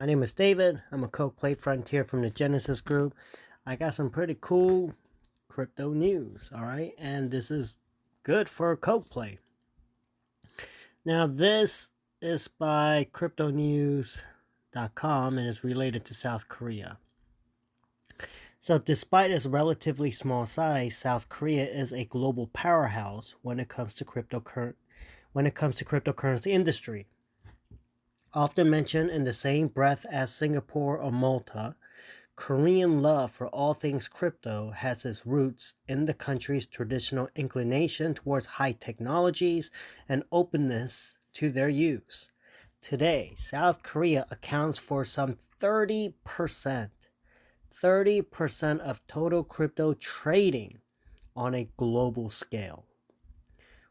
My name is David. I'm a KOK-PLAY Frontier from the Genesis group. I got some pretty cool crypto news, alright? And this is good for KOK-PLAY. Now, this is by cryptonews.com and is related to South Korea. So, despite its relatively small size, South Korea is a global powerhouse when it comes to cryptocurrency industry. Often mentioned in the same breath as Singapore or Malta, Korean love for all things crypto has its roots in the country's traditional inclination towards high technologies and openness to their use. Today, South Korea accounts for some 30% of total crypto trading on a global scale,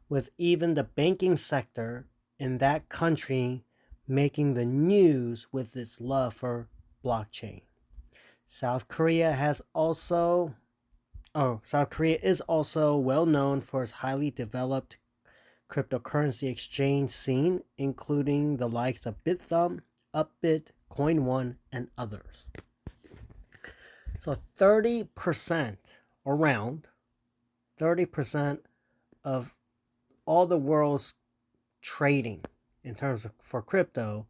with even the banking sector in that country making the news with its love for blockchain. South Korea is also well known for its highly developed cryptocurrency exchange scene, including the likes of Bithumb, Upbit, Coin1, and others. So 30%, around 30% of all the world's trading in terms of for crypto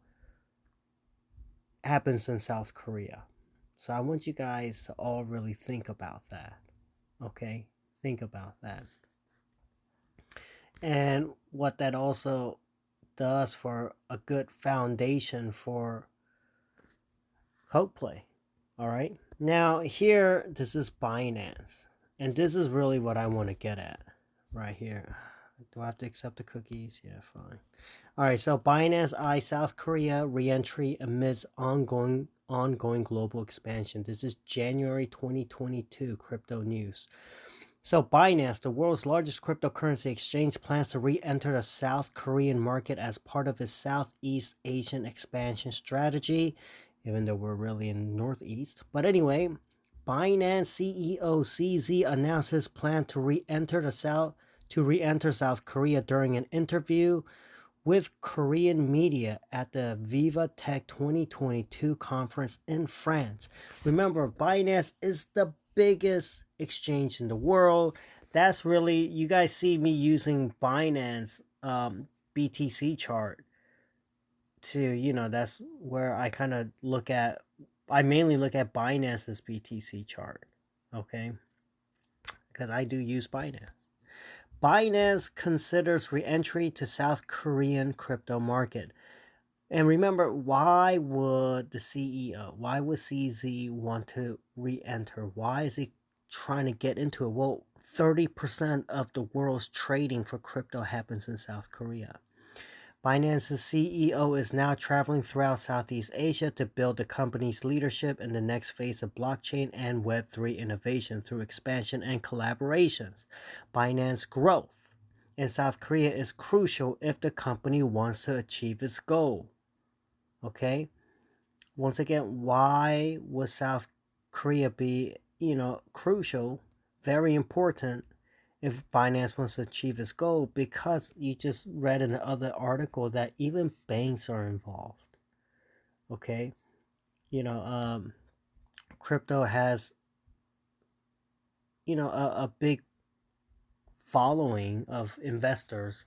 happens in South Korea. So I want you guys to all really think about that. Okay? Think about that. And what that also does for a good foundation for KOK-PLAY. All right? Now, here, this is Binance. And this is really what I want to get at right here. Do I have to accept the cookies? Yeah, fine. All right, so Binance eyes South Korea reentry amidst ongoing global expansion. This is January 2022 crypto news. So Binance, the world's largest cryptocurrency exchange, plans to re-enter the South Korean market as part of its Southeast Asian expansion strategy, even though we're really in Northeast. But anyway, Binance CEO CZ announced his plan to re-enter South Korea during an interview with Korean media at the Viva Tech 2022 conference in France. Remember, Binance is the biggest exchange in the world. That's really, you guys see me using Binance BTC chart to, that's where I kind of I mainly look at Binance's BTC chart, okay? Because I do use Binance. Binance considers re-entry to South Korean crypto market. And remember, why would the CEO, why would CZ want to re-enter? Why is he trying to get into it? Well, 30% of the world's trading for crypto happens in South Korea. Binance's CEO is now traveling throughout Southeast Asia to build the company's leadership in the next phase of blockchain and Web3 innovation through expansion and collaborations. Binance growth in South Korea is crucial if the company wants to achieve its goal. Okay? Once again, why would South Korea be, crucial, very important if Binance wants to achieve its goal? Because you just read in the other article that even banks are involved. Okay? Crypto has, a big following of investors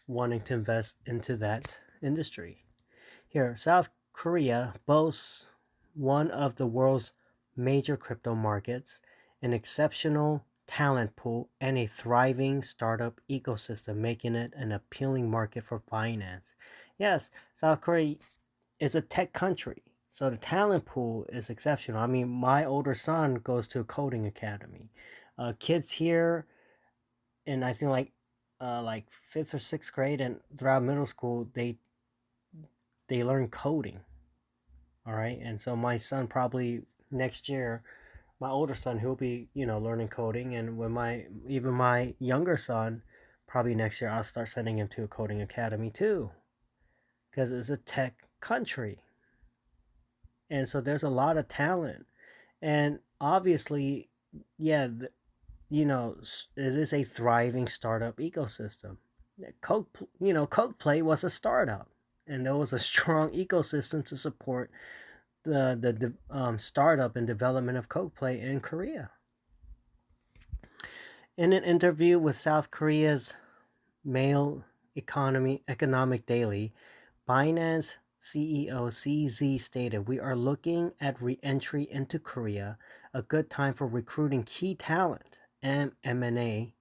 wanting to invest into that industry. Here, South Korea boasts one of the world's major crypto markets, an exceptional talent pool, and a thriving startup ecosystem, making it an appealing market for Binance. Yes, South Korea is a tech country, so the talent pool is exceptional. I mean, my older son goes to a coding academy. Kids here, and I think like fifth or sixth grade and throughout middle school, they learn coding. All right, and so my son probably next year, my older son, he'll be learning coding, and when my younger son, probably next year, I'll start sending him to a coding academy too, because it's a tech country, and so there's a lot of talent, and obviously, yeah, it is a thriving startup ecosystem. KOK-PLAY was a startup. and there was a strong ecosystem to support the startup and development of KOK-PLAY in Korea. In an interview with South Korea's Mail Economic Daily, Binance CEO CZ stated, "We are looking at re-entry into Korea, a good time for recruiting key talent and M&A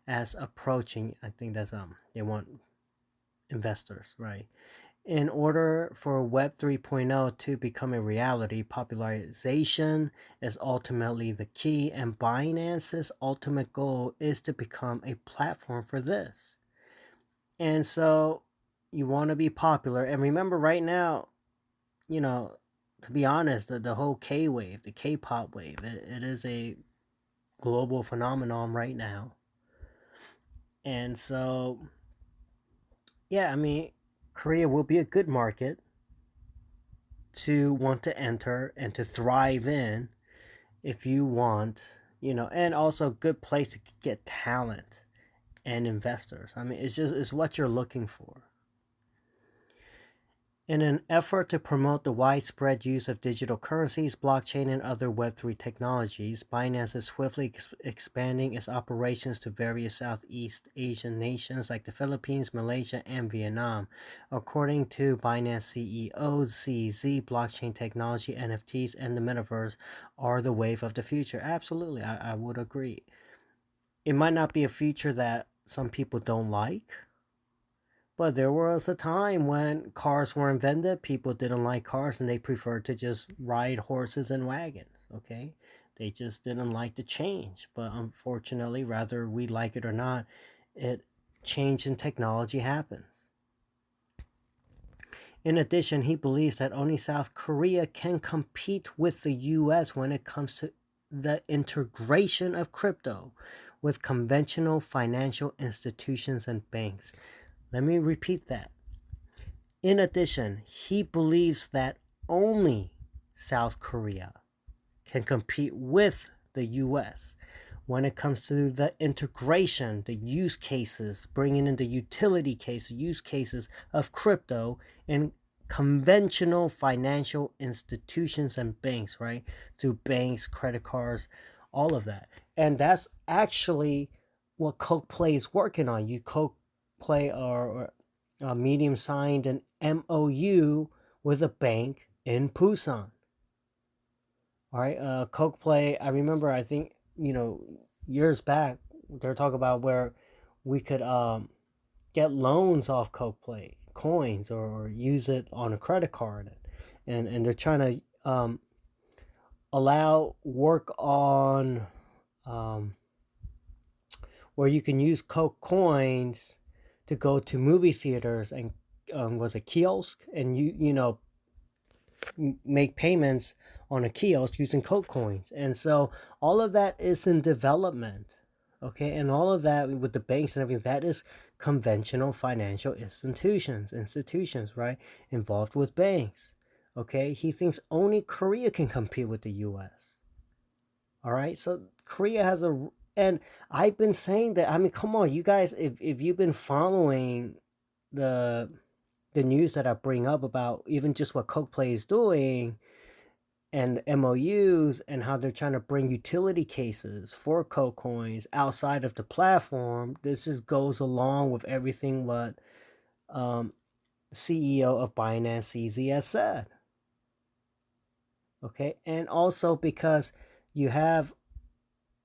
as approaching." I think that's they want investors, right? In order for Web 3.0 to become a reality, popularization is ultimately the key, and Binance's ultimate goal is to become a platform for this. And so you want to be popular. And remember, right now, you know, to be honest, the whole K wave, the K-pop wave, it is a global phenomenon right now. And so, yeah, I mean, Korea will be a good market to want to enter and to thrive in if you want, and also a good place to get talent and investors. I mean, it's what you're looking for. In an effort to promote the widespread use of digital currencies, blockchain, and other Web3 technologies, Binance is swiftly expanding its operations to various Southeast Asian nations like the Philippines, Malaysia, and Vietnam. According to Binance CEO CZ, blockchain technology, NFTs, and the metaverse are the wave of the future. Absolutely, I would agree. It might not be a future that some people don't like, but there was a time when cars were invented, people didn't like cars and they preferred to just ride horses and wagons, okay? They just didn't like the change. But unfortunately, whether we like it or not, change in technology happens. In addition, he believes that only South Korea can compete with the US when it comes to the integration of crypto with conventional financial institutions and banks. Let me repeat that. In addition, he believes that only South Korea can compete with the US when it comes to the integration, the use cases, bringing in the utility case, use cases of crypto in conventional financial institutions and banks, right? Through banks, credit cards, all of that. And that's actually what KOK-PLAY is working on. KOK-PLAY or Medium signed an MOU with a bank in Busan. All right, KOK-PLAY. I remember. I think years back they're talking about where we could get loans off KOK-PLAY coins or use it on a credit card, and they're trying to allow work on where you can use Coke coins to go to movie theaters and was a kiosk, and make payments on a kiosk using Coke coins. And so all of that is in development, okay? And all of that with the banks and everything, that is conventional financial institutions, right? Involved with banks, okay? He thinks only Korea can compete with the US. All right, so Korea has and I've been saying that. I mean, come on, you guys, if you've been following the news that I bring up about even just what KOK-PLAY is doing and the MOUs and how they're trying to bring utility cases for Coke coins outside of the platform, this just goes along with everything what CEO of Binance CZ has said. Okay, and also because you have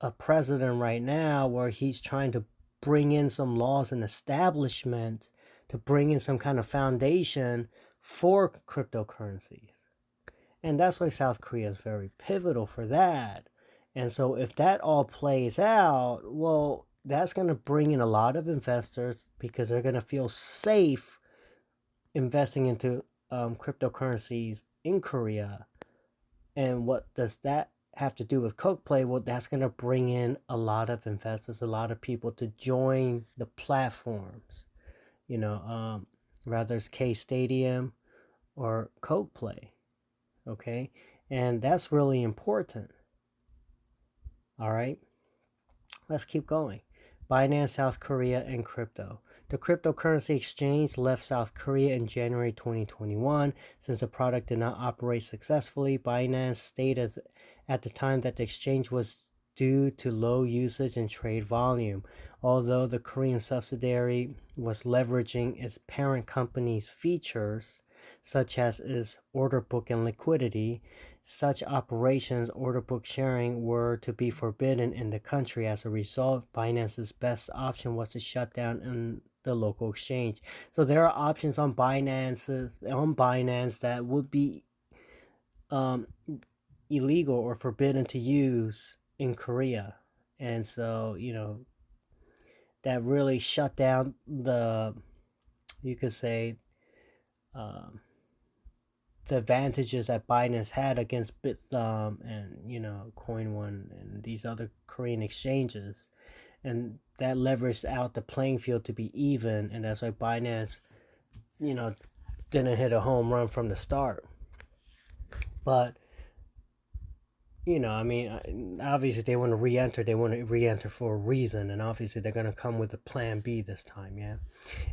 a president right now where he's trying to bring in some laws and establishment to bring in some kind of foundation for cryptocurrencies. And that's why South Korea is very pivotal for that. And so if that all plays out, well, that's going to bring in a lot of investors because they're going to feel safe investing into cryptocurrencies in Korea. And what does that have to do with KOK-PLAY? Well, that's going to bring in a lot of investors, a lot of people to join the platforms. Whether it's K Stadium or KOK-PLAY. Okay, and that's really important. All right, let's keep going. Binance, South Korea, and crypto. The cryptocurrency exchange left South Korea in January 2021. Since the product did not operate successfully, Binance stated at the time that the exchange was due to low usage and trade volume. Although the Korean subsidiary was leveraging its parent company's features, such as its order book and liquidity, such operations, order book sharing, were to be forbidden in the country. As a result, Binance's best option was to shut down the local exchange. So there are options on Binance that would be illegal or forbidden to use in Korea. And so, that really shut down you could say, the advantages that Binance had against Bithumb and, Coin One and these other Korean exchanges. And that leveraged out the playing field to be even. And that's why Binance, didn't hit a home run from the start. But obviously they want to re-enter. They want to re-enter for a reason, and obviously they're going to come with a plan B this time, yeah.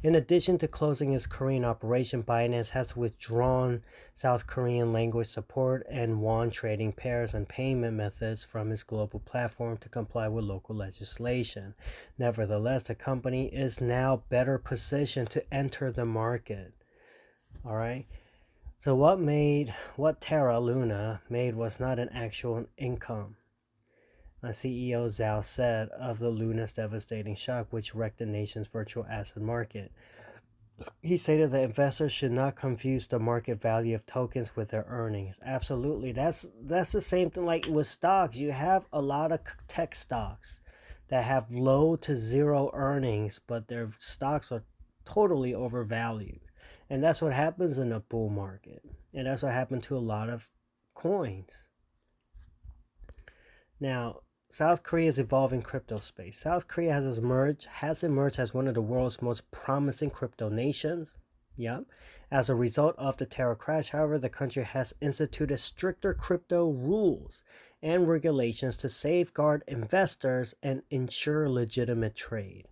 In addition to closing its Korean operation, Binance has withdrawn South Korean language support and won trading pairs and payment methods from its global platform to comply with local legislation. Nevertheless, the company is now better positioned to enter the market. All right. So what Terra Luna made was not an actual income. CEO Zhao said of the Luna's devastating shock, which wrecked the nation's virtual asset market. He stated that investors should not confuse the market value of tokens with their earnings. Absolutely, that's the same thing like with stocks. You have a lot of tech stocks that have low to zero earnings, but their stocks are totally overvalued. And that's what happens in a bull market. And that's what happened to a lot of coins. Now, South Korea's evolving crypto space. South Korea has emerged as one of the world's most promising crypto nations. Yep. As a result of the Terra crash, however, the country has instituted stricter crypto rules and regulations to safeguard investors and ensure legitimate trade.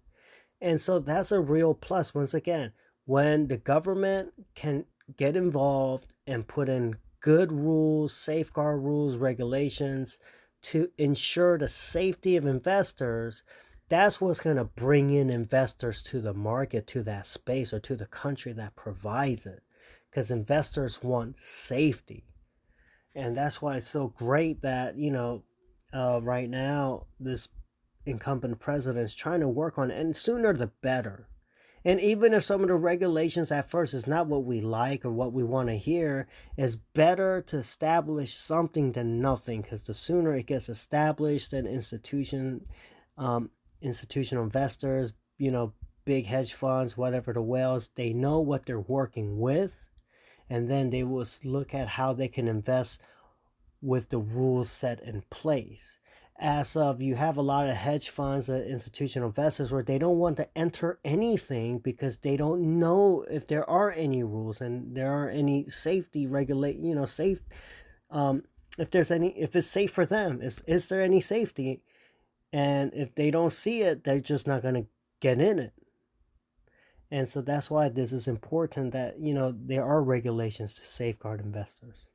And so that's a real plus. Once again, when the government can get involved and put in good rules, safeguard rules, regulations to ensure the safety of investors, that's what's going to bring in investors to the market, to that space, or to the country that provides it. Because investors want safety. And that's why it's so great that, right now, this incumbent president is trying to work on it, and sooner the better. And even if some of the regulations at first is not what we like or what we want to hear, it's better to establish something than nothing, because the sooner it gets established, then institutional investors, big hedge funds, whatever, the whales, they know what they're working with, and then they will look at how they can invest with the rules set in place. As of, you have a lot of hedge funds and institutional investors where they don't want to enter anything because they don't know if there are any rules and there are any safety safe, if it's safe for them. Is there any safety? And if they don't see it, they're just not going to get in it. And so that's why this is important, that there are regulations to safeguard investors.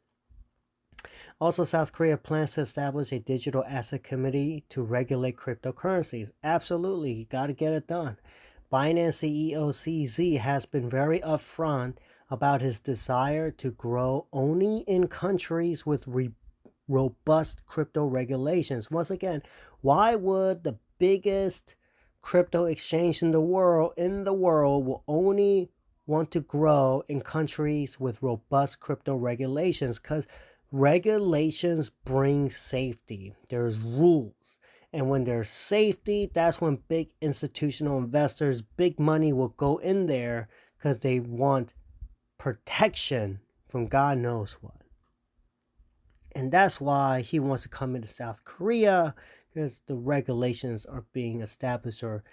Also, South Korea plans to establish a digital asset committee to regulate cryptocurrencies. Absolutely, you got to get it done. Binance CEO CZ has been very upfront about his desire to grow only in countries with robust crypto regulations. Once again, why would the biggest crypto exchange in the world will only want to grow in countries with robust crypto regulations? Because regulations bring safety. There's rules. And when there's safety, that's when big institutional investors, big money will go in there because they want protection from God knows what. And that's why he wants to come into South Korea, because the regulations are being established, or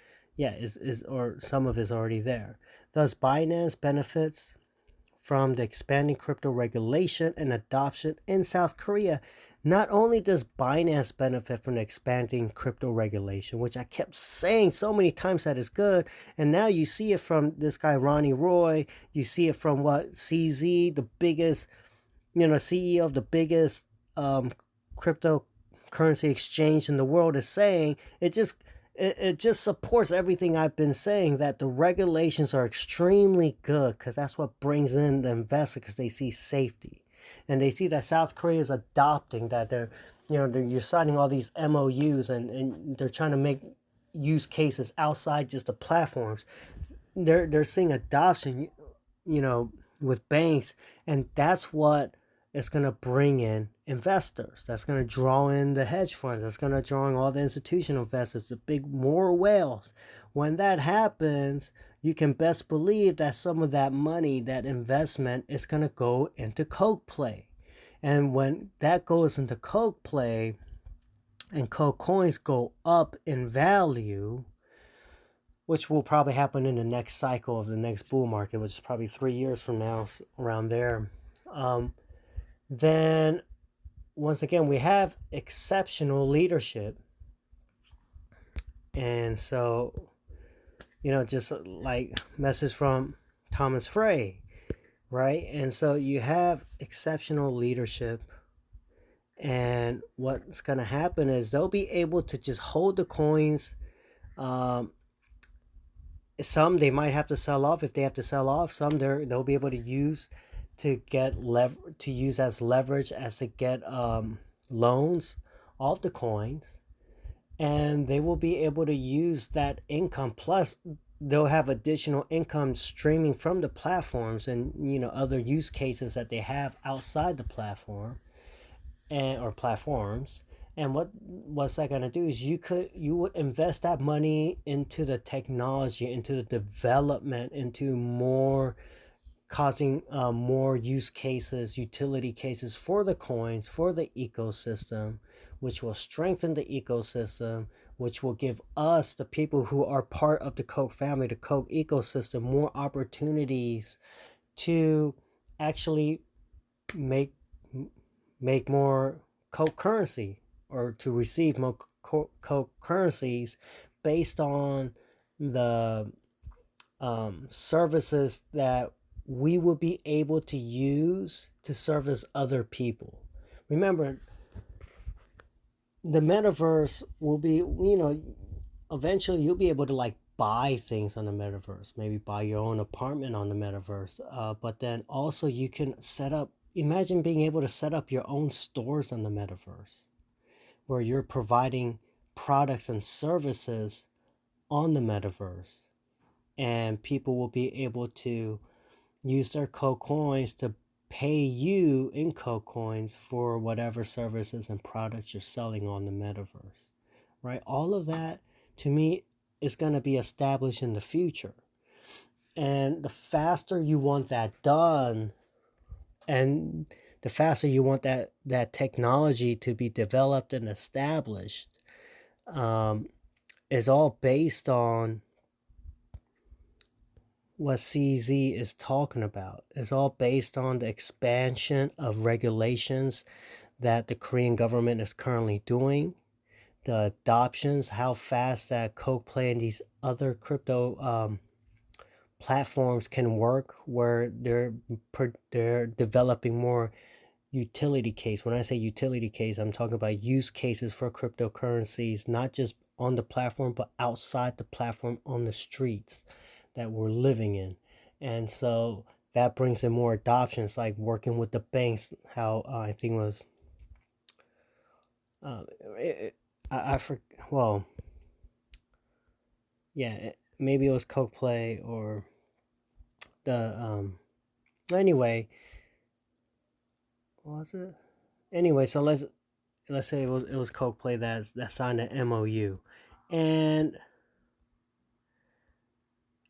some of it is already there. Thus, Binance benefits from the expanding crypto regulation and adoption in South Korea. not only does Binance benefit from the expanding crypto regulation, which I kept saying so many times that is good, and now you see it from this guy Ronnie Roy, you see it from what CZ, the biggest, CEO of the biggest cryptocurrency exchange in the world, is saying. It just supports everything I've been saying, that the regulations are extremely good, because that's what brings in the investor, because they see safety, and they see that South Korea is adopting that. You're signing all these MOUs, and they're trying to make use cases outside just the platforms. They're seeing adoption, you know, with banks, and that's what is going to bring in investors. That's going to draw in the hedge funds. That's going to draw in all the institutional investors, the big more whales. When that happens, you can best believe that some of that money, that investment, is going to go into KOK-PLAY. And when that goes into KOK-PLAY and KOK coins go up in value, which will probably happen in the next cycle of the next bull market, which is probably 3 years from now, around there. Then, once again, we have exceptional leadership. And so, just like message from Thomas Frey, right? And so you have exceptional leadership. And what's going to happen is they'll be able to just hold the coins. Some they might have to sell off if they have to sell off. Some they'll be able to use to get to use as leverage as to get loans off the coins, and they will be able to use that income. Plus, they'll have additional income streaming from the platforms and other use cases that they have outside the platform or platforms. And what's that going to do is you would invest that money into the technology, into the development, into more causing more use cases, utility cases for the coins, for the ecosystem, which will strengthen the ecosystem, which will give us, the people who are part of the KOK family, the KOK ecosystem, more opportunities to actually make more KOK currency, or to receive more KOK currencies based on the services that we will be able to use to service other people. Remember, the metaverse will be, eventually you'll be able to like buy things on the metaverse, maybe buy your own apartment on the metaverse. But then also you can imagine being able to set up your own stores on the metaverse, where you're providing products and services on the metaverse, and people will be able to use their KOK coins to pay you in KOK coins for whatever services and products you're selling on the metaverse, right? All of that, to me, is going to be established in the future. And the faster you want that done, and the faster you want that technology to be developed and established, is all based on what CZ is talking about. Is all based on the expansion of regulations that the Korean government is currently doing, the adoptions, how fast that KOK-PLAY and these other crypto platforms can work, where they're developing more utility case. When I say utility case, I'm talking about use cases for cryptocurrencies, not just on the platform, but outside the platform, on the streets that we're living in. And so that brings in more adoptions, like working with the banks. How I think it was, I forget. Well, yeah, maybe it was KOK-PLAY or the Anyway, what was it? Anyway, so let's say it was KOK-PLAY that signed an MOU, and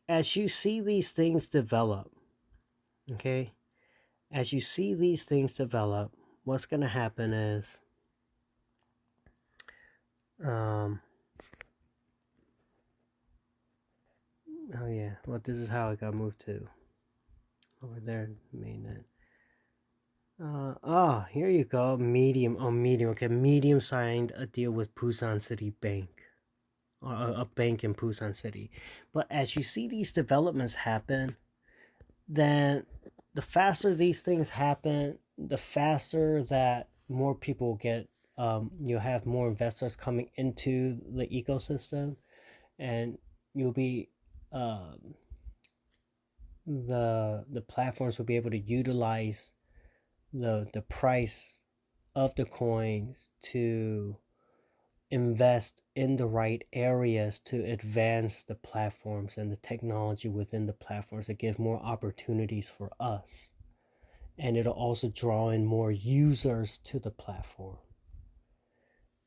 as you see these things develop, okay, as you see these things develop, what's going to happen is, oh yeah, well, this is how it got moved to over there, mainnet. Here you go. Medium. Oh, Medium. Okay, Medium signed a deal with Busan City Bank, or a bank in Busan City. But as you see these developments happen, then the faster these things happen, the faster that more people get. You'll have more investors coming into the ecosystem, and you'll be the platforms will be able to utilize the price of the coins to invest in the right areas to advance the platforms and the technology within the platforms to give more opportunities for us. And it'll also draw in more users to the platform.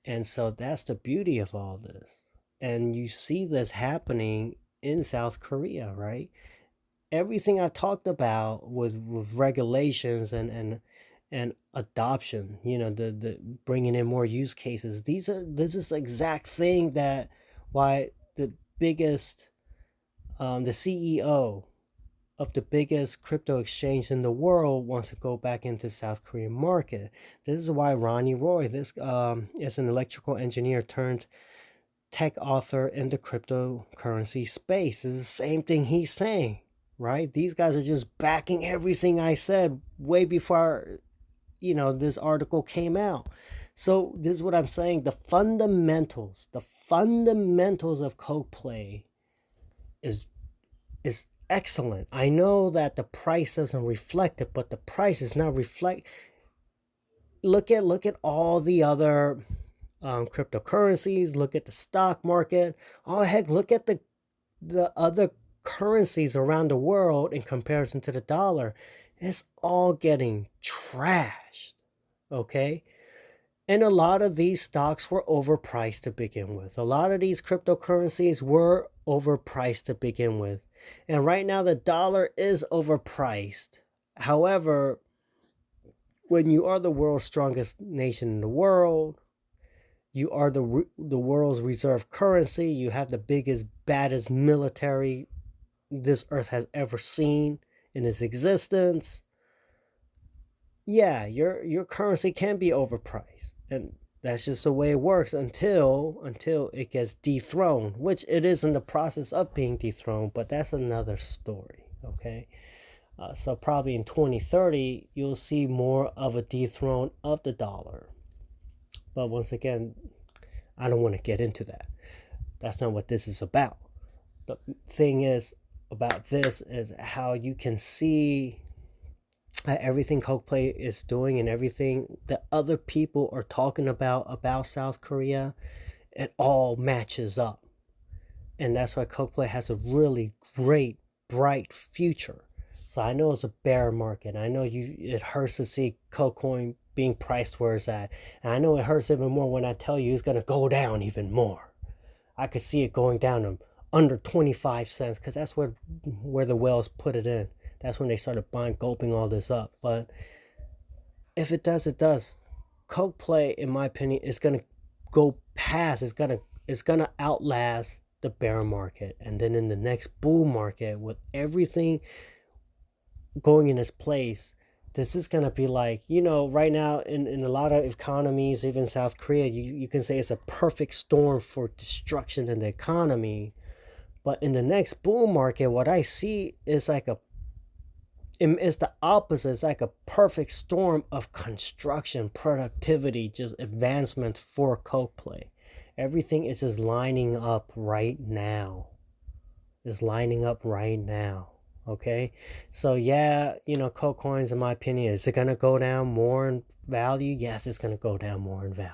And so that's the beauty of all this. And you see this happening in South Korea, right? Everything I talked about with regulations and adoption, the bringing in more use cases. This is the exact thing that why the biggest the CEO of the biggest crypto exchange in the world wants to go back into South Korean market. This is why Ronnie Roy, this is an electrical engineer turned tech author in the cryptocurrency space. It's the same thing he's saying, right? These guys are just backing everything I said way before this article came out. So this is what I'm saying. The fundamentals of KOK-PLAY is excellent. I know that the price doesn't reflect it, but the price is not reflect. Look at all the other cryptocurrencies. Look at the stock market. Oh heck, look at the other currencies around the world in comparison to the dollar. It's all getting trashed. Okay. And a lot of these stocks were overpriced to begin with. A lot of these cryptocurrencies were overpriced to begin with. And right now the dollar is overpriced. However, when you are the world's strongest nation in the world, you are the world's reserve currency, you have the biggest, baddest military this earth has ever seen in its existence. Yeah, your currency can be overpriced, and that's just the way it works until it gets dethroned, which it is in the process of being dethroned, but that's another story. Okay, so probably in 2030 you'll see more of a dethrone of the dollar. But once again, I don't want to get into that. That's not what this is about. The thing is about this is how you can see everything KOK-PLAY is doing and everything that other people are talking about South Korea, it all matches up. And that's why KOK-PLAY has a really great, bright future. So I know it's a bear market. I know it hurts to see KOKCoin being priced where it's at. And I know it hurts even more when I tell you it's going to go down even more. I could see it going down to under 25 cents because that's where the whales put it in. That's when they started gulping all this up. But if it does, it does. KOK-PLAY, in my opinion, is gonna go past. It's gonna outlast the bear market, and then in the next bull market, with everything going in its place, this is gonna be like, right now in a lot of economies, even South Korea, you can say it's a perfect storm for destruction in the economy. But in the next bull market, what I see is it's the opposite. It's like a perfect storm of construction, productivity, just advancement for KOK-PLAY. Everything is just lining up right now. Is lining up right now. Okay, so yeah, KOK coins, in my opinion, is it gonna go down more in value? Yes, it's gonna go down more in value.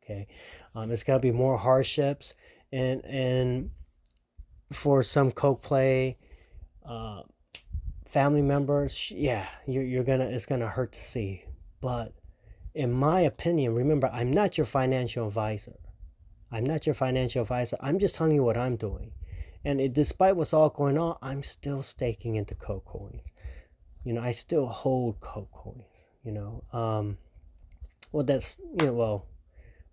Okay, it's gonna be more hardships, and for some KOK-PLAY family members, yeah, it's gonna hurt to see. But in my opinion, remember, I'm not your financial advisor. I'm just telling you what I'm doing. And despite what's all going on, I'm still staking into KOK coins. I still hold KOK coins. Well, that's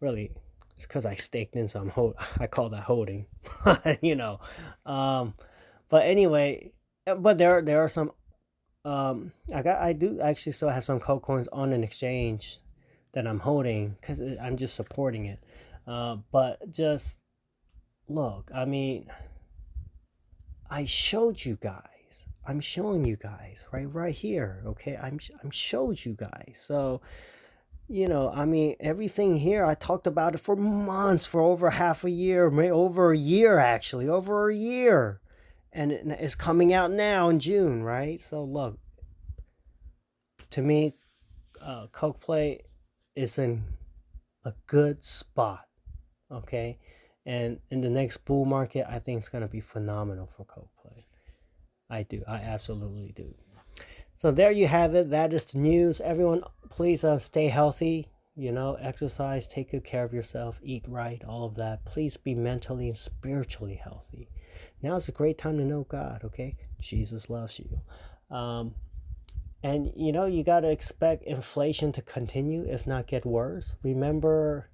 really, it's because I staked in, so I call that holding. you know, but anyway, but there are some I do actually still have some Coke coins on an exchange that I'm holding because I'm just supporting it. But just look, I mean, I showed you guys. I'm showing you guys right here. Okay, I'm showed you guys. So I mean, everything here, I talked about it for months, for over half a year, maybe over a year, actually, over a year. And it's coming out now in June, right? So, look, to me, KOK-PLAY is in a good spot, okay? And in the next bull market, I think it's going to be phenomenal for KOK-PLAY. I do. I absolutely do. So there you have it. That is the news. Everyone, please stay healthy. Exercise, take good care of yourself, eat right, all of that. Please be mentally and spiritually healthy. Now is a great time to know God, okay? Jesus loves you. And you got to expect inflation to continue, if not get worse. Remember,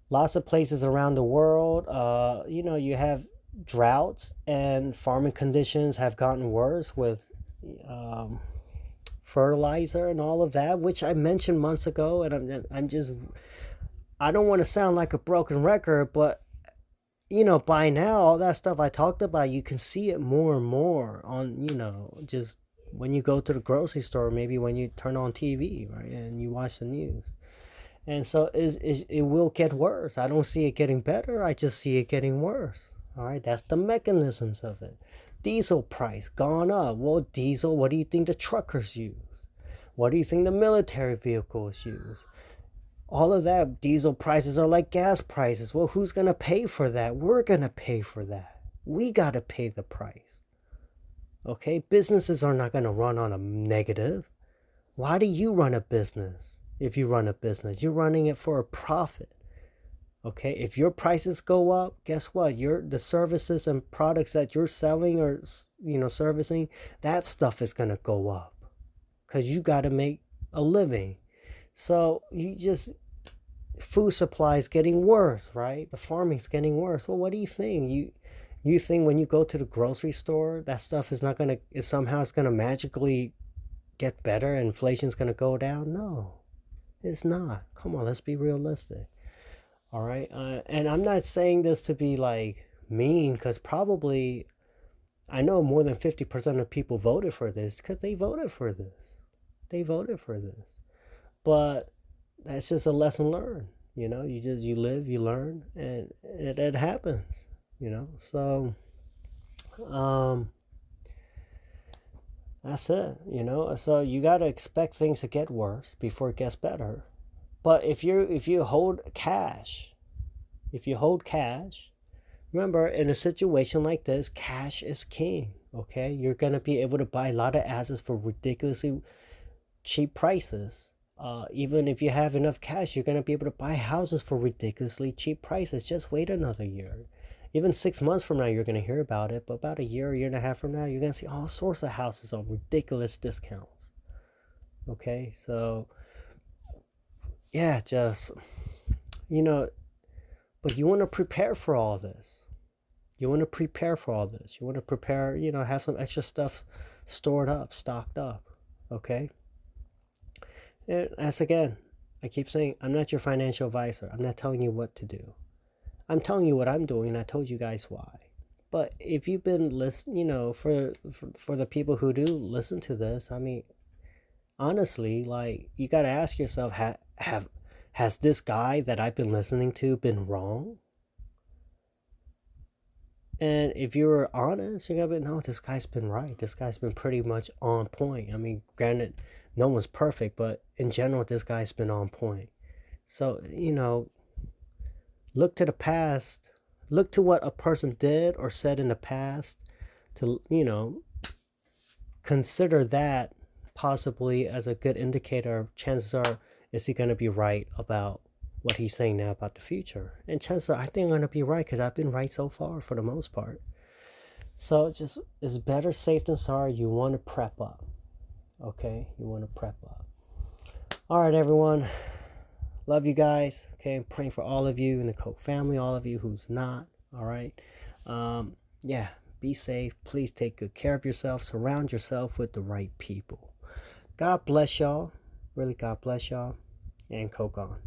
lots of places around the world, you have droughts and farming conditions have gotten worse with fertilizer and all of that, which I mentioned months ago. And I don't want to sound like a broken record, but by now, all that stuff I talked about, you can see it more and more on, just when you go to the grocery store, maybe when you turn on TV, right, and you watch the news. And so it will get worse. I don't see it getting better. I just see it getting worse. All right, that's the mechanisms of it. Diesel price gone up. Well, diesel, what do you think the truckers use? What do you think the military vehicles use? All of that, diesel prices are like gas prices. Well, who's going to pay for that? We're going to pay for that. We got to pay the price. Okay, businesses are not going to run on a negative. Why do you run a business? If you run a business, you're running it for a profit. Okay, if your prices go up, guess what? The services and products that you're selling or servicing, that stuff is going to go up because you got to make a living. So food supply is getting worse, right? The farming's getting worse. Well, what do you think? You think when you go to the grocery store, that stuff is not going to, somehow it's going to magically get better and inflation's going to go down? No, it's not. Come on, let's be realistic. All right. And I'm not saying this to be like mean, because probably I know more than 50% of people voted for this because they voted for this. They voted for this. But that's just a lesson learned. You live, you learn, and it happens. So that's it. So you got to expect things to get worse before it gets better. But if you hold cash, remember, in a situation like this, cash is king. Okay, you're gonna be able to buy a lot of assets for ridiculously cheap prices. Even if you have enough cash, you're gonna be able to buy houses for ridiculously cheap prices. Just wait another year. Even 6 months from now, you're gonna hear about it. But about a year and a half from now, you're gonna see all sorts of houses on ridiculous discounts. Okay, so yeah, just but you want to prepare for all this. You want to prepare, have some extra stuff stored up, stocked up. Okay. And as again, I keep saying, I'm not your financial advisor. I'm not telling you what to do. I'm telling you what I'm doing, and I told you guys why. But if you've been listening, for the people who do listen to this, I mean, honestly, like, you got to ask yourself, has this guy that I've been listening to been wrong? And if you're honest, you're gonna be, no, this guy's been right. This guy's been pretty much on point. I mean, granted, no one's perfect, but in general, this guy's been on point. So, look to the past. Look to what a person did or said in the past to, consider that possibly as a good indicator of chances are, is he going to be right about what he's saying now about the future? And chances are, I think I'm going to be right because I've been right so far for the most part. So it's better safe than sorry. You want to prep up. Okay? You want to prep up. All right, everyone. Love you guys. Okay? I'm praying for all of you in the Koch family, all of you who's not. All right? Yeah. Be safe. Please take good care of yourself. Surround yourself with the right people. God bless y'all. Really, God bless y'all. And coke on.